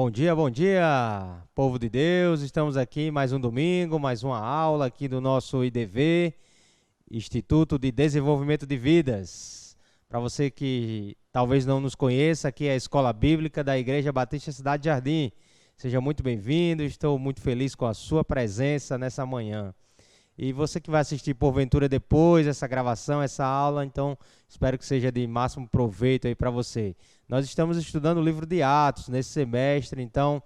Bom dia, povo de Deus. Estamos aqui mais um domingo, mais uma aula aqui do nosso IDV, Instituto de Desenvolvimento de Vidas. Para você que talvez não nos conheça, aqui é a Escola Bíblica da Igreja Batista Cidade Jardim. Seja muito bem-vindo, estou muito feliz com a sua presença nessa manhã. E você que vai assistir porventura depois essa gravação, essa aula, então espero que seja de máximo proveito aí para você. Nós estamos estudando o livro de Atos nesse semestre, então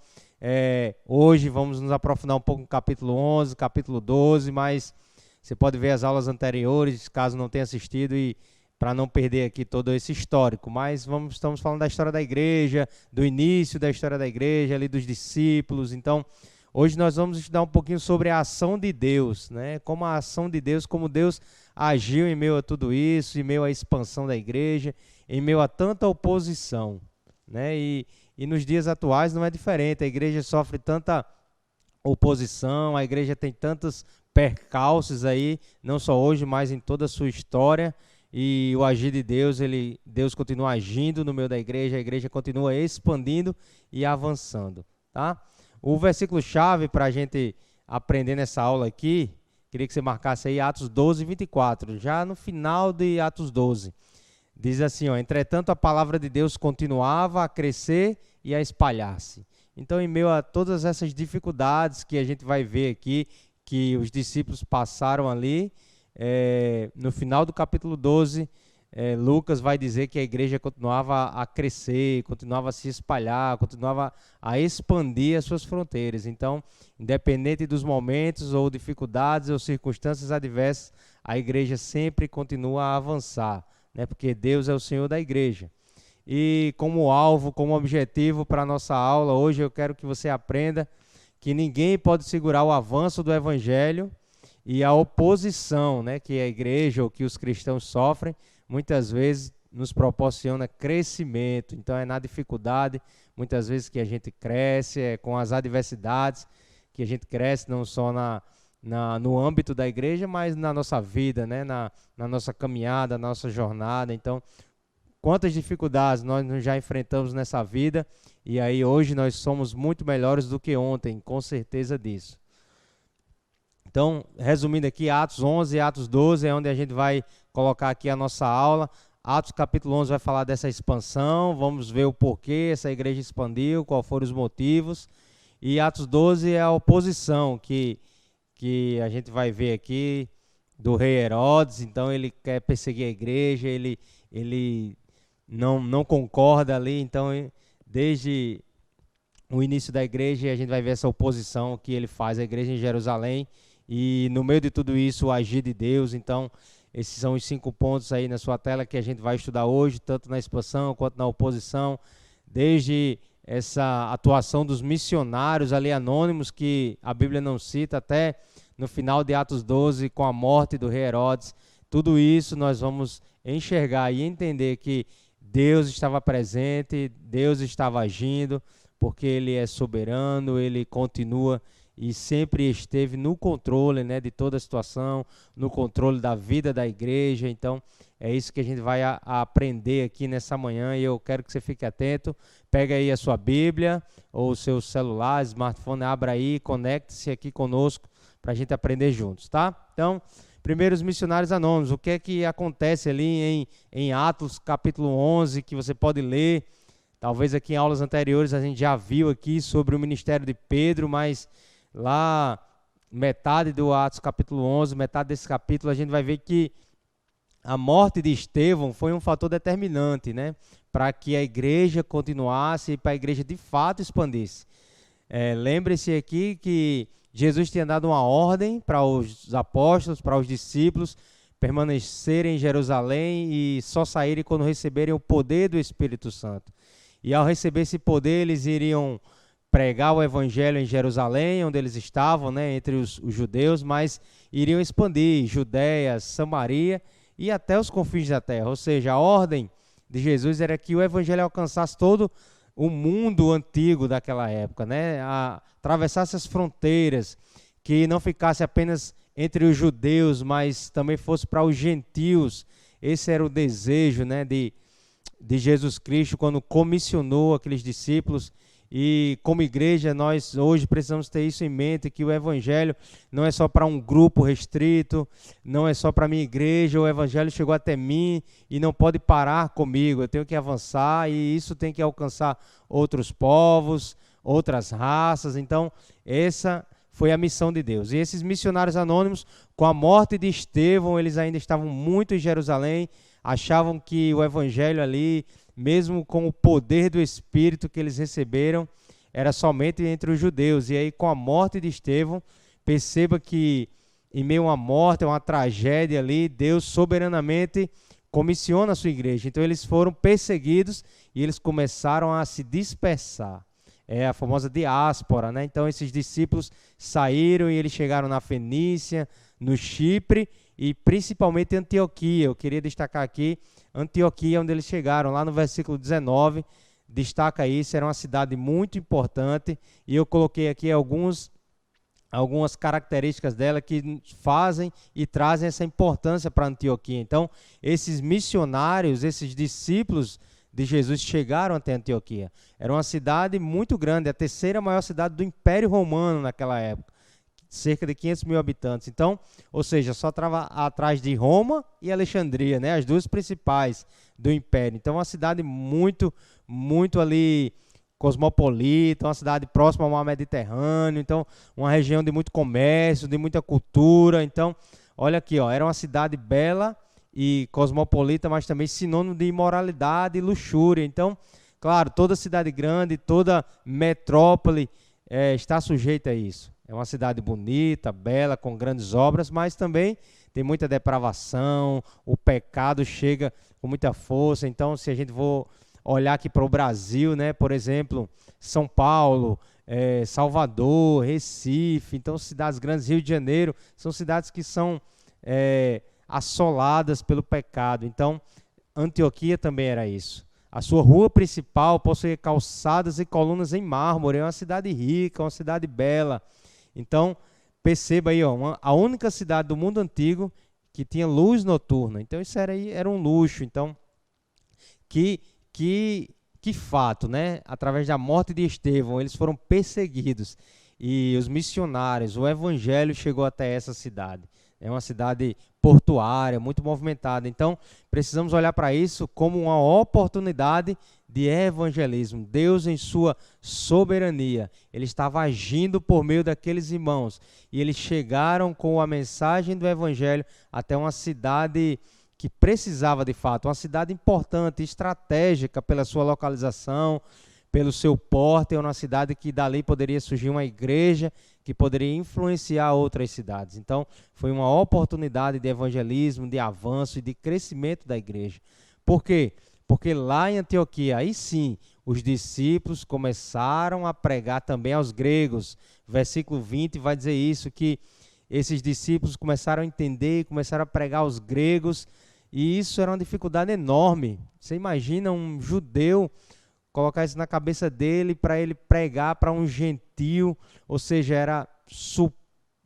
hoje vamos nos aprofundar um pouco no capítulo 11, capítulo 12, mas você pode ver as aulas anteriores, caso não tenha assistido, e para não perder aqui todo esse histórico. Mas estamos falando da história da igreja, do início da história da igreja, ali dos discípulos, então hoje nós vamos estudar um pouquinho sobre a ação de Deus, né? Como a ação de Deus, como Deus agiu em meio a tudo isso, em meio à expansão da igreja, em meio a tanta oposição, né? E nos dias atuais não é diferente, a igreja sofre tanta oposição, a igreja tem tantos percalços aí, não só hoje, mas em toda a sua história, e o agir de Deus, Deus continua agindo no meio da igreja, a igreja continua expandindo e avançando, tá? O versículo-chave para a gente aprender nessa aula aqui, queria que você marcasse aí Atos 12, 24, já no final de Atos 12. Diz assim, entretanto a palavra de Deus continuava a crescer e a espalhar-se. Então, em meio a todas essas dificuldades que a gente vai ver aqui, que os discípulos passaram ali, no final do capítulo 12, Lucas vai dizer que a igreja continuava a crescer, continuava a se espalhar, continuava a expandir as suas fronteiras. Então, independente dos momentos ou dificuldades ou circunstâncias adversas, a igreja sempre continua a avançar, né? Porque Deus é o Senhor da igreja. E como alvo, como objetivo para a nossa aula, hoje eu quero que você aprenda que ninguém pode segurar o avanço do evangelho e a oposição, né, que a igreja ou que os cristãos sofrem, muitas vezes nos proporciona crescimento. Então é na dificuldade, muitas vezes, que a gente cresce, é com as adversidades que a gente cresce, não só no âmbito da igreja, mas na nossa vida, né, na nossa caminhada, na nossa jornada. Então, quantas dificuldades nós já enfrentamos nessa vida, e aí hoje nós somos muito melhores do que ontem, com certeza disso. Então, resumindo aqui, Atos 11 e Atos 12 é onde a gente vai colocar aqui a nossa aula. Atos capítulo 11 vai falar dessa expansão, vamos ver o porquê essa igreja expandiu, quais foram os motivos. E Atos 12 é a oposição que a gente vai ver aqui do rei Herodes. Então, ele quer perseguir a igreja, ele não concorda ali. Então, desde o início da igreja, a gente vai ver essa oposição que ele faz à igreja em Jerusalém. E no meio de tudo isso, o agir de Deus. Então, esses são os 5 pontos aí na sua tela que a gente vai estudar hoje, tanto na expansão quanto na oposição, desde essa atuação dos missionários ali anônimos, que a Bíblia não cita, até no final de Atos 12, com a morte do rei Herodes. Tudo isso nós vamos enxergar e entender que Deus estava presente, Deus estava agindo, porque Ele é soberano, Ele continua e sempre esteve no controle, né, de toda a situação, no controle da vida da igreja. Então, é isso que a gente vai aprender aqui nessa manhã, e eu quero que você fique atento. Pega aí a sua Bíblia ou o seu celular, smartphone, abra aí, conecte-se aqui conosco para a gente aprender juntos, tá? Então, primeiro os missionários anônimos. O que é que acontece ali em Atos capítulo 11, que você pode ler? Talvez aqui em aulas anteriores a gente já viu aqui sobre o ministério de Pedro, mas lá, metade do Atos capítulo 11, metade desse capítulo, a gente vai ver que a morte de Estevão foi um fator determinante, né, para que a igreja continuasse e para a igreja de fato expandisse. Lembre-se aqui que Jesus tinha dado uma ordem para os apóstolos, para os discípulos, permanecerem em Jerusalém e só saírem quando receberem o poder do Espírito Santo. E ao receber esse poder, eles iriam pregar o evangelho em Jerusalém, onde eles estavam, né, entre os judeus, mas iriam expandir Judéia, Samaria e até os confins da terra. Ou seja, a ordem de Jesus era que o evangelho alcançasse todo o mundo antigo daquela época, né, atravessasse as fronteiras, que não ficasse apenas entre os judeus, mas também fosse para os gentios. Esse era o desejo, né, de Jesus Cristo quando comissionou aqueles discípulos. E como igreja, nós hoje precisamos ter isso em mente, que o evangelho não é só para um grupo restrito, não é só para a minha igreja, o evangelho chegou até mim e não pode parar comigo, eu tenho que avançar e isso tem que alcançar outros povos, outras raças. Então, essa foi a missão de Deus. E esses missionários anônimos, com a morte de Estevão, eles ainda estavam muito em Jerusalém, achavam que o evangelho ali, mesmo com o poder do Espírito que eles receberam, era somente entre os judeus. E aí, com a morte de Estevão, perceba que em meio a uma morte, a uma tragédia ali, Deus soberanamente comissiona a sua igreja. Então, eles foram perseguidos e eles começaram a se dispersar. É a famosa diáspora, né? Então, esses discípulos saíram e eles chegaram na Fenícia, no Chipre e principalmente Antioquia. Eu queria destacar aqui Antioquia, onde eles chegaram, lá no versículo 19, destaca isso, era uma cidade muito importante, e eu coloquei aqui algumas características dela que fazem e trazem essa importância para Antioquia. Então, esses missionários, esses discípulos de Jesus chegaram até Antioquia. Era uma cidade muito grande, a terceira maior cidade do Império Romano naquela época, cerca de 500 mil habitantes. Então, ou seja, só estava atrás de Roma e Alexandria, né, as duas principais do Império. Então, uma cidade muito, muito ali cosmopolita, uma cidade próxima ao mar Mediterrâneo. Então, uma região de muito comércio, de muita cultura. Então, olha aqui, ó, era uma cidade bela e cosmopolita, mas também sinônimo de imoralidade e luxúria. Então, claro, toda cidade grande, toda metrópole está sujeita a isso. É uma cidade bonita, bela, com grandes obras, mas também tem muita depravação, o pecado chega com muita força. Então, se a gente for olhar aqui para o Brasil, né, por exemplo, São Paulo, Salvador, Recife, então cidades grandes, Rio de Janeiro, são cidades que são assoladas pelo pecado. Então, Antioquia também era isso. A sua rua principal possuía calçadas e colunas em mármore, é uma cidade rica, uma cidade bela. Então, perceba aí, ó, a única cidade do mundo antigo que tinha luz noturna. Então, isso era um luxo. Então, que fato, né? Através da morte de Estevão, eles foram perseguidos. E os missionários, o evangelho chegou até essa cidade. É uma cidade portuária, muito movimentada. Então, precisamos olhar para isso como uma oportunidade de evangelismo. Deus, em sua soberania, ele estava agindo por meio daqueles irmãos. E eles chegaram com a mensagem do evangelho até uma cidade que precisava de fato, uma cidade importante, estratégica pela sua localização, pelo seu porte, é uma cidade que dali poderia surgir uma igreja que poderia influenciar outras cidades. Então, foi uma oportunidade de evangelismo, de avanço e de crescimento da igreja. Por quê? Porque lá em Antioquia, aí sim, os discípulos começaram a pregar também aos gregos. Versículo 20 vai dizer isso, que esses discípulos começaram a entender, começaram a pregar aos gregos, e isso era uma dificuldade enorme. Você imagina um judeu colocar isso na cabeça dele para ele pregar para um gentio, ou seja,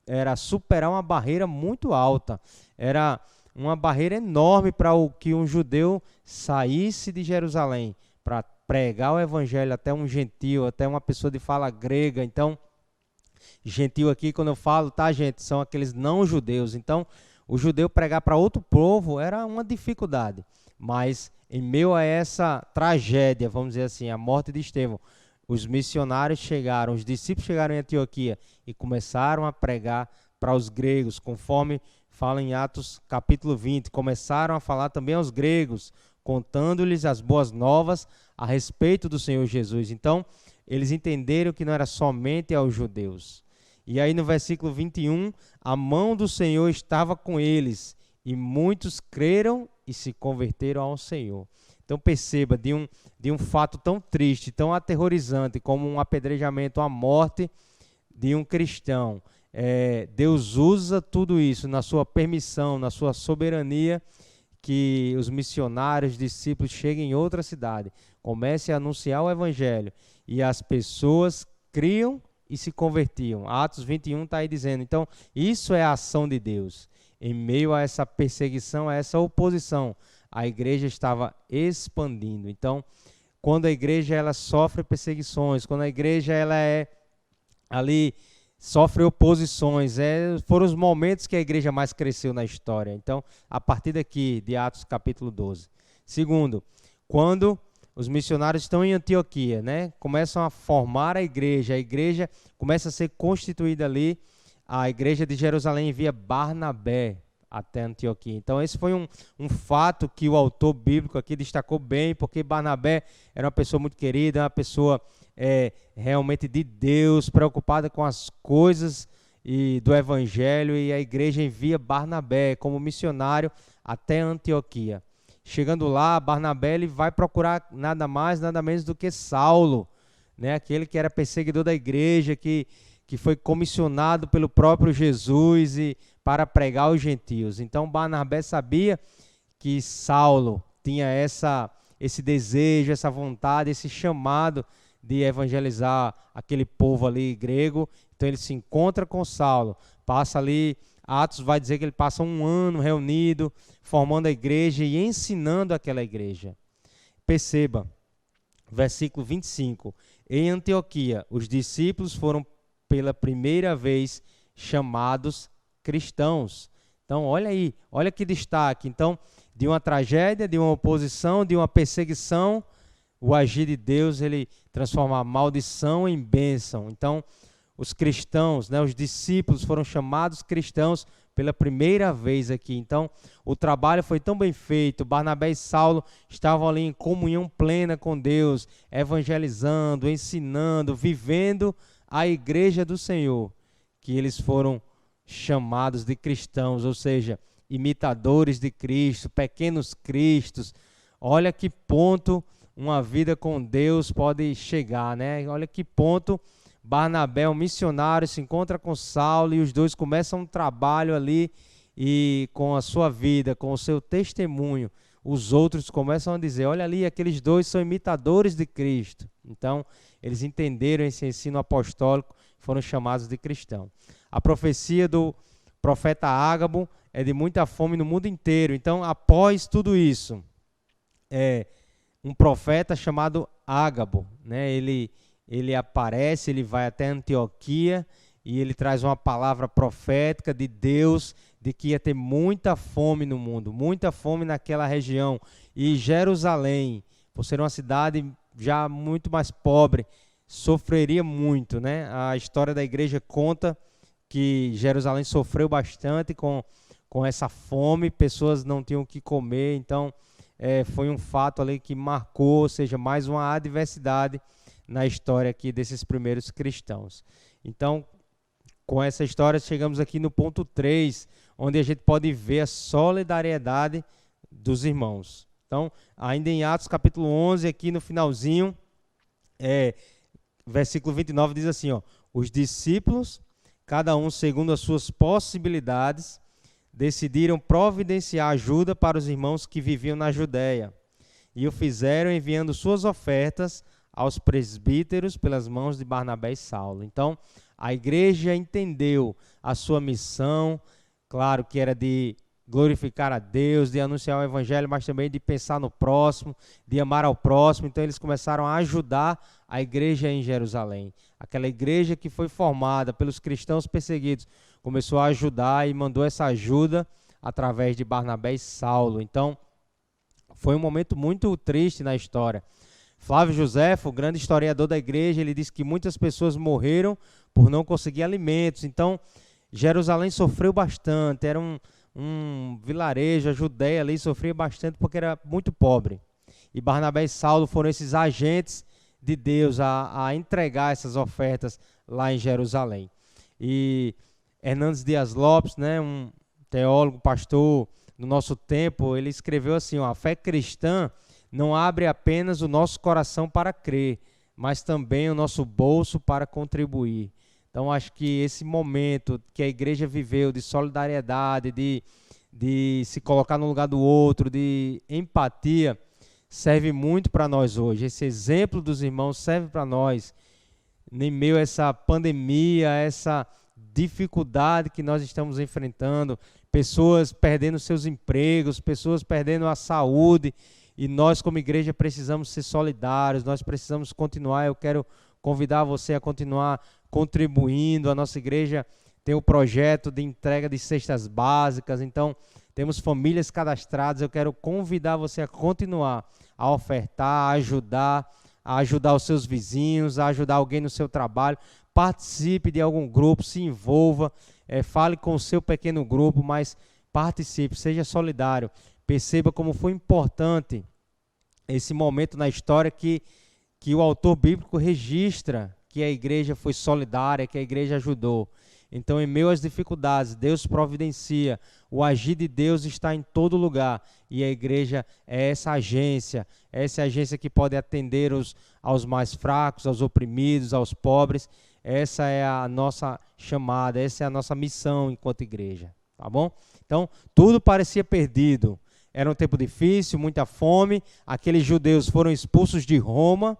era superar uma barreira muito alta, era uma barreira enorme para que um judeu saísse de Jerusalém para pregar o evangelho até um gentio, até uma pessoa de fala grega. Então, gentio aqui, quando eu falo, tá, gente, são aqueles não judeus. Então, o judeu pregar para outro povo era uma dificuldade, mas em meio a essa tragédia, vamos dizer assim, a morte de Estevão, os missionários chegaram, os discípulos chegaram em Antioquia e começaram a pregar para os gregos, conforme fala em Atos capítulo 20, começaram a falar também aos gregos, contando-lhes as boas novas a respeito do Senhor Jesus. Então, eles entenderam que não era somente aos judeus. E aí no versículo 21, a mão do Senhor estava com eles, e muitos creram e se converteram ao Senhor. Então perceba, de um fato tão triste, tão aterrorizante como um apedrejamento, a morte de um cristão, Deus usa tudo isso na sua permissão, na sua soberania, que os missionários, discípulos cheguem em outra cidade, comecem a anunciar o evangelho e as pessoas criam e se convertiam. Atos 21 está aí dizendo. Então, isso é a ação de Deus. Em meio a essa perseguição, a essa oposição, a igreja estava expandindo. Então, quando a igreja ela sofre perseguições, quando a igreja ela é ali sofre oposições, foram os momentos que a igreja mais cresceu na história. Então, a partir daqui, de Atos capítulo 12. Segundo, quando os missionários estão em Antioquia, né, começam a formar a igreja começa a ser constituída ali, a igreja de Jerusalém envia Barnabé até Antioquia. Então esse foi um fato que o autor bíblico aqui destacou bem, porque Barnabé era uma pessoa muito querida, uma pessoa realmente de Deus, preocupada com as coisas do evangelho, e a igreja envia Barnabé como missionário até Antioquia. Chegando lá, Barnabé ele vai procurar nada mais, nada menos do que Saulo, né? Aquele que era perseguidor da igreja, que foi comissionado pelo próprio Jesus para pregar aos gentios. Então Barnabé sabia que Saulo tinha esse desejo, essa vontade, esse chamado de evangelizar aquele povo ali grego. Então ele se encontra com Saulo, passa ali, Atos vai dizer que ele passa um ano reunido, formando a igreja e ensinando aquela igreja. Perceba, versículo 25. Em Antioquia, os discípulos foram pela primeira vez chamados cristãos. Então, olha aí, olha que destaque. Então, de uma tragédia, de uma oposição, de uma perseguição, o agir de Deus, ele transforma a maldição em bênção. Então, os cristãos, né, os discípulos foram chamados cristãos pela primeira vez aqui. Então, o trabalho foi tão bem feito. Barnabé e Saulo estavam ali em comunhão plena com Deus, evangelizando, ensinando, vivendo a igreja do Senhor, que eles foram chamados de cristãos, ou seja, imitadores de Cristo, pequenos cristos. Olha que ponto uma vida com Deus pode chegar, né? Olha que ponto Barnabé, um missionário, se encontra com Saulo e os dois começam um trabalho ali, e com a sua vida, com o seu testemunho, os outros começam a dizer, olha ali, aqueles dois são imitadores de Cristo. Então, eles entenderam esse ensino apostólico, foram chamados de cristão. A profecia do profeta Ágabo é de muita fome no mundo inteiro. Então, após tudo isso, um profeta chamado Ágabo, né, ele aparece, ele vai até Antioquia e ele traz uma palavra profética de Deus, de que ia ter muita fome no mundo, muita fome naquela região. E Jerusalém, por ser uma cidade já muito mais pobre, sofreria muito, né? A história da igreja conta que Jerusalém sofreu bastante com essa fome, pessoas não tinham o que comer. Então, foi um fato ali que marcou, ou seja, mais uma adversidade na história aqui desses primeiros cristãos. Então, com essa história, chegamos aqui no ponto 3, onde a gente pode ver a solidariedade dos irmãos. Então, ainda em Atos capítulo 11, aqui no finalzinho, versículo 29 diz assim, ó, os discípulos, cada um segundo as suas possibilidades, decidiram providenciar ajuda para os irmãos que viviam na Judéia, e o fizeram enviando suas ofertas aos presbíteros pelas mãos de Barnabé e Saulo. Então, a igreja entendeu a sua missão, claro que era de glorificar a Deus, de anunciar o evangelho, mas também de pensar no próximo, de amar ao próximo. Então, eles começaram a ajudar a igreja em Jerusalém. Aquela igreja que foi formada pelos cristãos perseguidos, começou a ajudar e mandou essa ajuda através de Barnabé e Saulo. Então, foi um momento muito triste na história. Flávio Josefo, o grande historiador da igreja, ele disse que muitas pessoas morreram por não conseguir alimentos. Então, Jerusalém sofreu bastante, era um vilarejo, a Judéia ali sofria bastante porque era muito pobre. E Barnabé e Saulo foram esses agentes de Deus a entregar essas ofertas lá em Jerusalém. E Hernandes Dias Lopes, né, um teólogo, pastor no nosso tempo, ele escreveu assim, ó, a fé cristã não abre apenas o nosso coração para crer, mas também o nosso bolso para contribuir. Então, acho que esse momento que a igreja viveu de solidariedade, de se colocar no lugar do outro, de empatia, serve muito para nós hoje. Esse exemplo dos irmãos serve para nós, em meio a essa pandemia, essa dificuldade que nós estamos enfrentando, pessoas perdendo seus empregos, pessoas perdendo a saúde. e nós como igreja precisamos ser solidários, nós precisamos continuar. Eu quero convidar você a continuar contribuindo. A nossa igreja tem o projeto de entrega de cestas básicas, então temos famílias cadastradas. Eu quero convidar você a continuar a ofertar, a ajudar os seus vizinhos, a ajudar alguém no seu trabalho. Participe de algum grupo, se envolva, fale com o seu pequeno grupo, mas participe, seja solidário. Perceba como foi importante esse momento na história que o autor bíblico registra que a igreja foi solidária, que a igreja ajudou. Então, em meio às dificuldades, Deus providencia, o agir de Deus está em todo lugar, e a igreja é essa agência que pode atender aos mais fracos, aos oprimidos, aos pobres. Essa é a nossa chamada, essa é a nossa missão enquanto igreja, tá bom? Então, tudo parecia perdido. Era um tempo difícil, muita fome, aqueles judeus foram expulsos de Roma,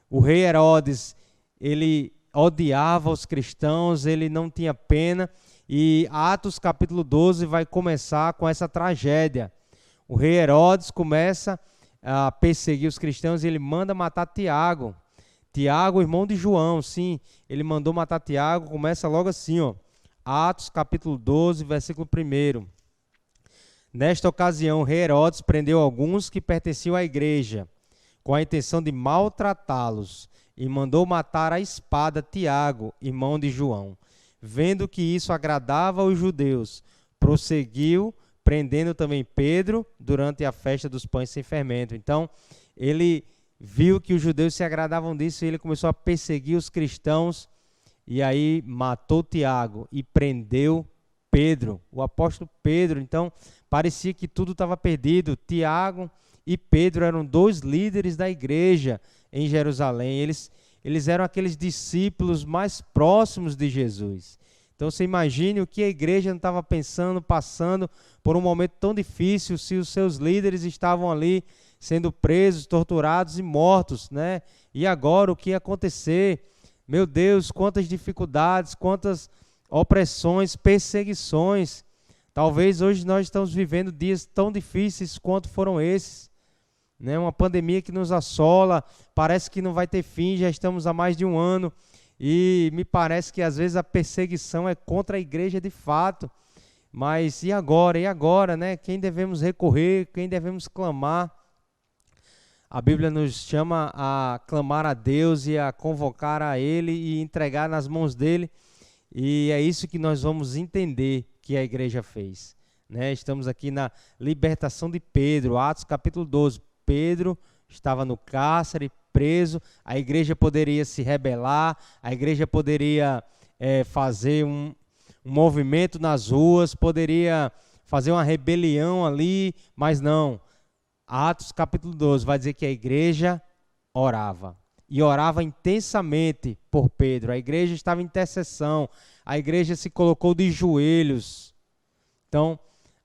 o rei Herodes, ele odiava os cristãos, ele não tinha pena, e Atos capítulo 12 vai começar com essa tragédia. O rei Herodes começa a perseguir os cristãos e ele manda matar Tiago. Tiago, irmão de João, sim, ele mandou matar Tiago. Começa logo assim, ó, Atos capítulo 12, versículo 1. Nesta ocasião, o rei Herodes prendeu alguns que pertenciam à igreja, com a intenção de maltratá-los, e mandou matar à espada Tiago, irmão de João. Vendo que isso agradava aos judeus, prosseguiu, prendendo também Pedro durante a festa dos pães sem fermento. Então, ele viu que os judeus se agradavam disso e ele começou a perseguir os cristãos, e aí matou Tiago e prendeu Pedro, o apóstolo Pedro. Então, parecia que tudo estava perdido. Tiago e Pedro eram dois líderes da igreja em Jerusalém. Eles eram aqueles discípulos mais próximos de Jesus. Então você imagine o que a igreja não estava pensando, passando por um momento tão difícil, se os seus líderes estavam ali sendo presos, torturados e mortos, né? E agora o que ia acontecer? Meu Deus, quantas dificuldades, quantas opressões, perseguições. Talvez hoje nós estamos vivendo dias tão difíceis quanto foram esses, né? Uma pandemia que nos assola, parece que não vai ter fim, já estamos há mais de um ano, e me parece que às vezes a perseguição é contra a igreja de fato. Mas e agora? E agora, né? Quem devemos recorrer? Quem devemos clamar? A Bíblia nos chama a clamar a Deus e a convocar a Ele e entregar nas mãos dEle. E é isso que nós vamos entender que a igreja fez, né? Estamos aqui na libertação de Pedro, Atos capítulo 12. Pedro estava no cárcere, preso, a igreja poderia se rebelar, a igreja poderia fazer um movimento nas ruas, poderia fazer uma rebelião ali, mas não. Atos capítulo 12 vai dizer que a igreja orava, e orava intensamente por Pedro. A igreja estava em intercessão, a igreja se colocou de joelhos. Então,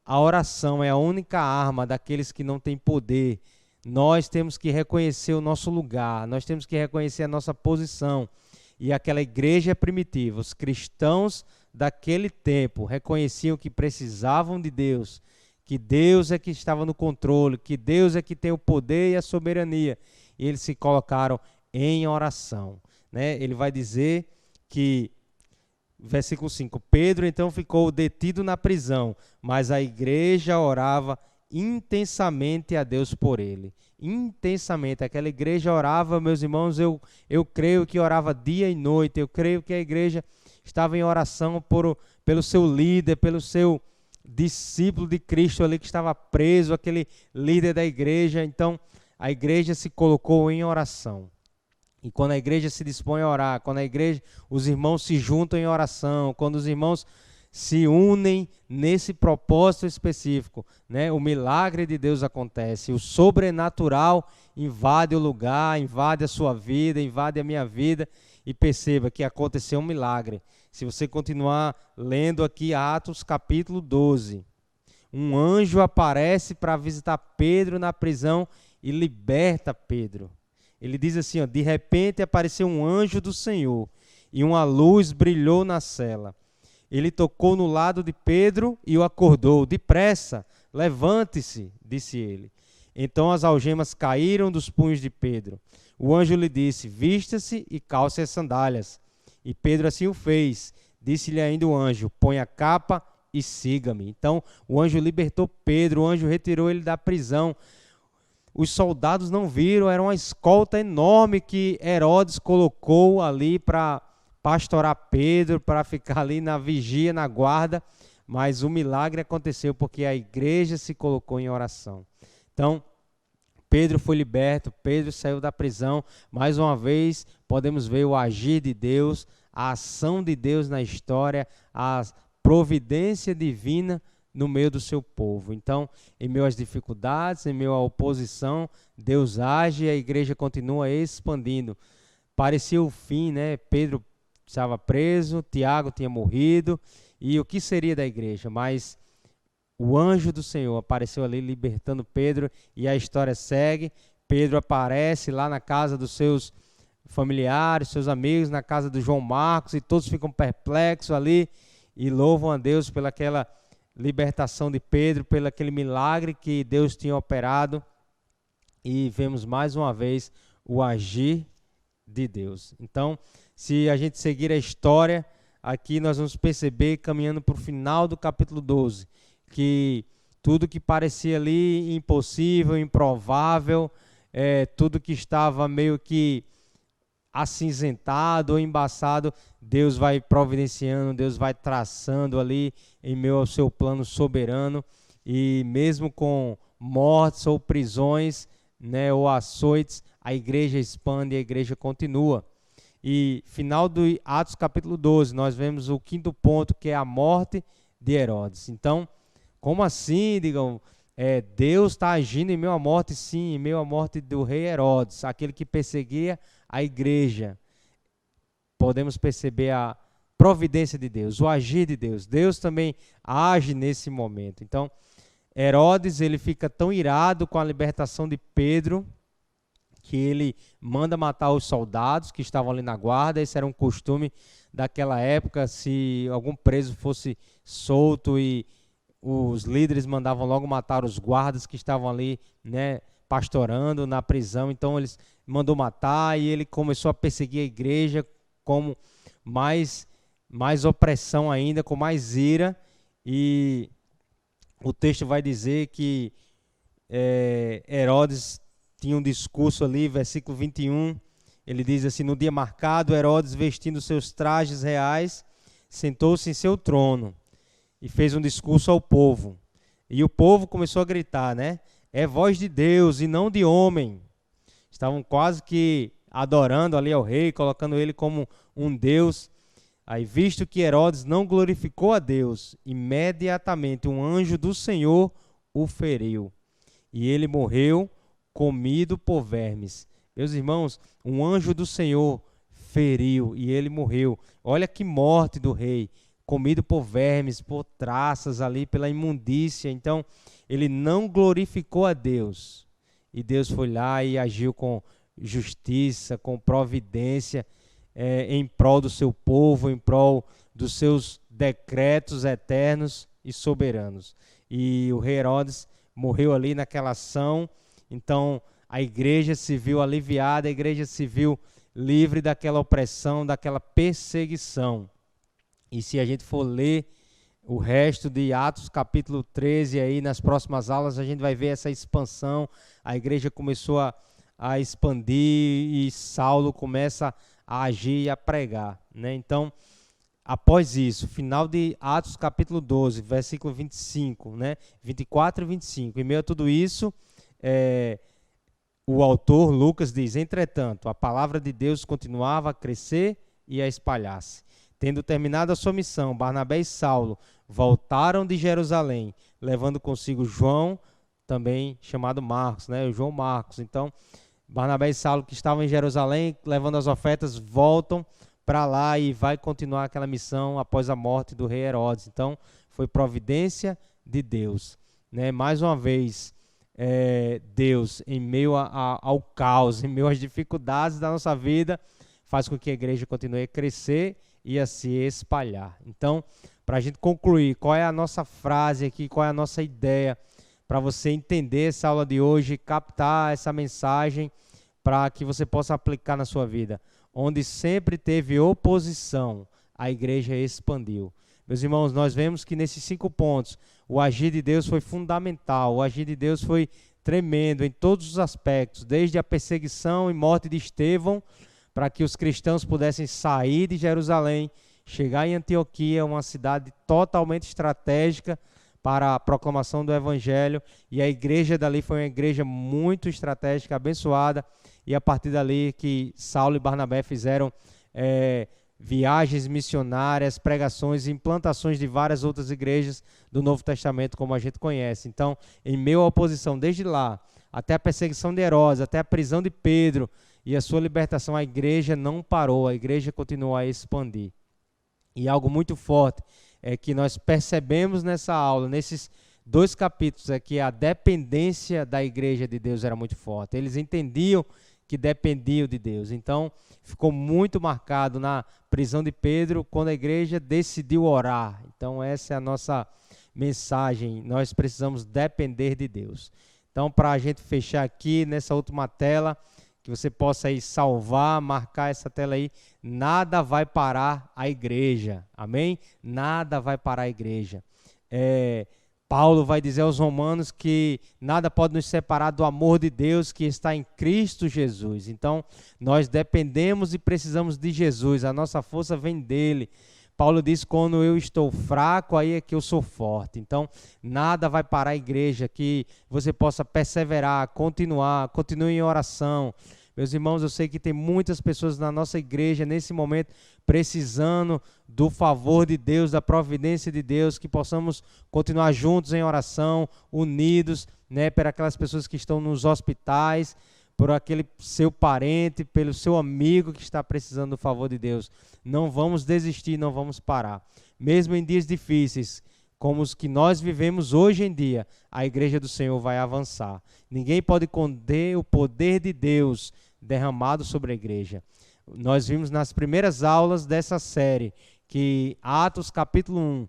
a oração é a única arma daqueles que não têm poder. Nós temos que reconhecer o nosso lugar, nós temos que reconhecer a nossa posição. E aquela igreja primitiva, os cristãos daquele tempo reconheciam que precisavam de Deus, que Deus é que estava no controle, que Deus é que tem o poder e a soberania. E eles se colocaram em oração, né? Ele vai dizer que, versículo 5, Pedro então ficou detido na prisão, mas a igreja orava intensamente a Deus por ele. Intensamente, aquela igreja orava, meus irmãos, eu creio que orava dia e noite. Eu creio que a igreja estava em oração pelo seu líder, pelo seu discípulo de Cristo ali que estava preso, aquele líder da igreja. Então, a igreja se colocou em oração. E quando a igreja se dispõe a orar, quando os irmãos se juntam em oração, quando os irmãos se unem nesse propósito específico, né? O milagre de Deus acontece, o sobrenatural invade o lugar, invade a sua vida, invade a minha vida, e perceba que aconteceu um milagre. Se você continuar lendo aqui Atos capítulo 12, um anjo aparece para visitar Pedro na prisão e liberta Pedro. Ele diz assim, ó, de repente apareceu um anjo do Senhor e uma luz brilhou na cela. Ele tocou no lado de Pedro e o acordou. Depressa, levante-se, disse ele. Então as algemas caíram dos punhos de Pedro. O anjo lhe disse: vista-se e calce as sandálias. E Pedro assim o fez. Disse-lhe ainda o anjo: põe a capa e siga-me. Então o anjo libertou Pedro, o anjo retirou ele da prisão. Os soldados não viram, era uma escolta enorme que Herodes colocou ali para pastorar Pedro, para ficar ali na vigia, na guarda. Mas o milagre aconteceu porque a igreja se colocou em oração. Então, Pedro foi liberto, Pedro saiu da prisão. Mais uma vez, podemos ver o agir de Deus, a ação de Deus na história, a providência divina no meio do seu povo. Então, em meio às dificuldades, em meio à oposição, Deus age e a igreja continua expandindo. Parecia o fim, né? Pedro estava preso, Tiago tinha morrido, e o que seria da igreja? Mas o anjo do Senhor apareceu ali libertando Pedro e a história segue. Pedro aparece lá na casa dos seus familiares, seus amigos, na casa do João Marcos, e todos ficam perplexos ali e louvam a Deus pelaquela libertação de Pedro, pelo aquele milagre que Deus tinha operado. E vemos mais uma vez o agir de Deus. Então, se a gente seguir a história, aqui nós vamos perceber, caminhando para o final do capítulo 12, que tudo que parecia ali impossível, improvável, tudo que estava meio que acinzentado ou embaçado, Deus vai providenciando, Deus vai traçando ali em meio ao seu plano soberano. E mesmo com mortes ou prisões, né, ou açoites, a igreja expande e a igreja continua. E final do Atos capítulo 12, nós vemos o quinto ponto, que é a morte de Herodes. Então, como assim, digam, Deus está agindo em meio à morte? Sim, em meio à morte do rei Herodes, aquele que perseguia a igreja. Podemos perceber a providência de Deus, o agir de Deus. Deus também age nesse momento. Então, Herodes, ele fica tão irado com a libertação de Pedro, que ele manda matar os soldados que estavam ali na guarda. Esse era um costume daquela época, se algum preso fosse solto, e os líderes mandavam logo matar os guardas que estavam ali, né, pastorando na prisão. Então eles mandou matar, e ele começou a perseguir a igreja com mais opressão ainda, com mais ira. E o texto vai dizer que Herodes tinha um discurso ali, versículo 21, ele diz assim: no dia marcado, Herodes, vestindo seus trajes reais, sentou-se em seu trono e fez um discurso ao povo. E o povo começou a gritar, né? É voz de Deus e não de homem. Estavam quase que adorando ali ao rei, colocando ele como um Deus. Aí, visto que Herodes não glorificou a Deus, imediatamente um anjo do Senhor o feriu, e ele morreu comido por vermes. Meus irmãos, um anjo do Senhor feriu e ele morreu. Olha que morte do rei, comido por vermes, por traças ali, pela imundícia. Então, ele não glorificou a Deus. E Deus foi lá e agiu com justiça, com providência, em prol do seu povo, em prol dos seus decretos eternos e soberanos. E o rei Herodes morreu ali naquela ação. Então, a igreja se viu aliviada, a igreja se viu livre daquela opressão, daquela perseguição. E se a gente for ler o resto de Atos capítulo 13, aí nas próximas aulas, a gente vai ver essa expansão. A igreja começou a expandir e Saulo começa a agir e a pregar, né? Então, após isso, final de Atos capítulo 12, versículo 25, né? 24 e 25, em meio a tudo isso, o autor Lucas diz: entretanto, a palavra de Deus continuava a crescer e a espalhar-se. Tendo terminado a sua missão, Barnabé e Saulo voltaram de Jerusalém, levando consigo João, também chamado Marcos, né? O João Marcos. Então, Barnabé e Saulo, que estavam em Jerusalém, levando as ofertas, voltam para lá e vai continuar aquela missão após a morte do rei Herodes. Então, foi providência de Deus, né? Mais uma vez, Deus, em meio ao caos, em meio às dificuldades da nossa vida, faz com que a igreja continue a crescer e a se espalhar. Então, para a gente concluir, qual é a nossa frase aqui, qual é a nossa ideia para você entender essa aula de hoje, captar essa mensagem para que você possa aplicar na sua vida. Onde sempre teve oposição, a igreja expandiu. Meus irmãos, nós vemos que nesses 5 pontos, o agir de Deus foi fundamental, o agir de Deus foi tremendo em todos os aspectos, desde a perseguição e morte de Estevão, para que os cristãos pudessem sair de Jerusalém, chegar em Antioquia, uma cidade totalmente estratégica para a proclamação do Evangelho, e a igreja dali foi uma igreja muito estratégica, abençoada, e a partir dali que Saulo e Barnabé fizeram viagens missionárias, pregações e implantações de várias outras igrejas do Novo Testamento, como a gente conhece. Então, em meio à oposição, desde lá, até a perseguição de Herodes, até a prisão de Pedro e a sua libertação, a igreja não parou, a igreja continuou a expandir. E algo muito forte é que nós percebemos nessa aula, nesses 2 capítulos, é que a dependência da igreja de Deus era muito forte. Eles entendiam que dependiam de Deus. Então, ficou muito marcado na prisão de Pedro, quando a igreja decidiu orar. Então, essa é a nossa mensagem. Nós precisamos depender de Deus. Então, para a gente fechar aqui nessa última tela, que você possa aí salvar, marcar essa tela aí, nada vai parar a igreja. Amém? Nada vai parar a igreja. Paulo vai dizer aos romanos que nada pode nos separar do amor de Deus que está em Cristo Jesus. Então, nós dependemos e precisamos de Jesus, a nossa força vem dele. Paulo diz, quando eu estou fraco, aí é que eu sou forte. Então, nada vai parar a igreja, que você possa perseverar, continue em oração. Meus irmãos, eu sei que tem muitas pessoas na nossa igreja, nesse momento, precisando do favor de Deus, da providência de Deus, que possamos continuar juntos em oração, unidos, né, por aquelas pessoas que estão nos hospitais, por aquele seu parente, pelo seu amigo que está precisando do favor de Deus. Não vamos desistir, não vamos parar. Mesmo em dias difíceis, como os que nós vivemos hoje em dia, a igreja do Senhor vai avançar. Ninguém pode conter o poder de Deus derramado sobre a igreja. Nós vimos nas primeiras aulas dessa série que Atos capítulo 1,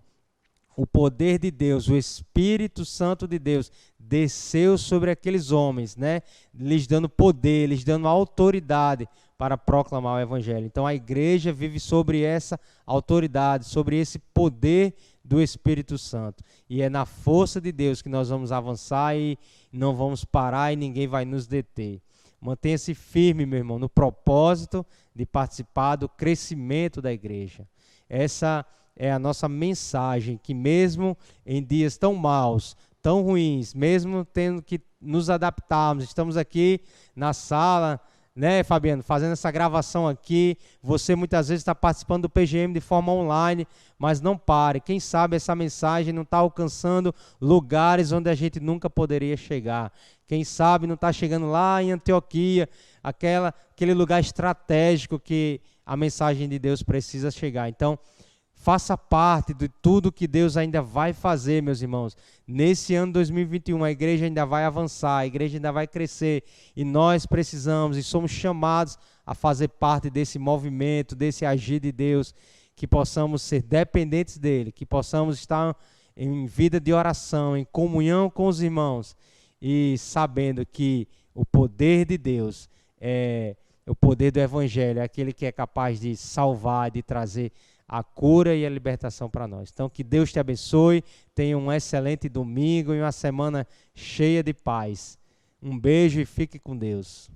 o poder de Deus, o Espírito Santo de Deus desceu sobre aqueles homens, né? Lhes dando poder, lhes dando autoridade para proclamar o Evangelho. Então a igreja vive sobre essa autoridade, sobre esse poder do Espírito Santo. E é na força de Deus que nós vamos avançar e não vamos parar e ninguém vai nos deter. Mantenha-se firme, meu irmão, no propósito de participar do crescimento da igreja. Essa é a nossa mensagem, que mesmo em dias tão maus, tão ruins, mesmo tendo que nos adaptarmos, estamos aqui na sala, né, Fabiano, fazendo essa gravação aqui, você muitas vezes está participando do PGM de forma online, mas não pare, quem sabe essa mensagem não está alcançando lugares onde a gente nunca poderia chegar, quem sabe não está chegando lá em Antioquia, aquele lugar estratégico que a mensagem de Deus precisa chegar. Então, faça parte de tudo que Deus ainda vai fazer, meus irmãos. Nesse ano 2021, a igreja ainda vai avançar, a igreja ainda vai crescer. E nós precisamos e somos chamados a fazer parte desse movimento, desse agir de Deus, que possamos ser dependentes dEle, que possamos estar em vida de oração, em comunhão com os irmãos e sabendo que o poder de Deus o poder do Evangelho, é aquele que é capaz de salvar, de trazer a cura e a libertação para nós. Então, que Deus te abençoe, tenha um excelente domingo e uma semana cheia de paz. Um beijo e fique com Deus.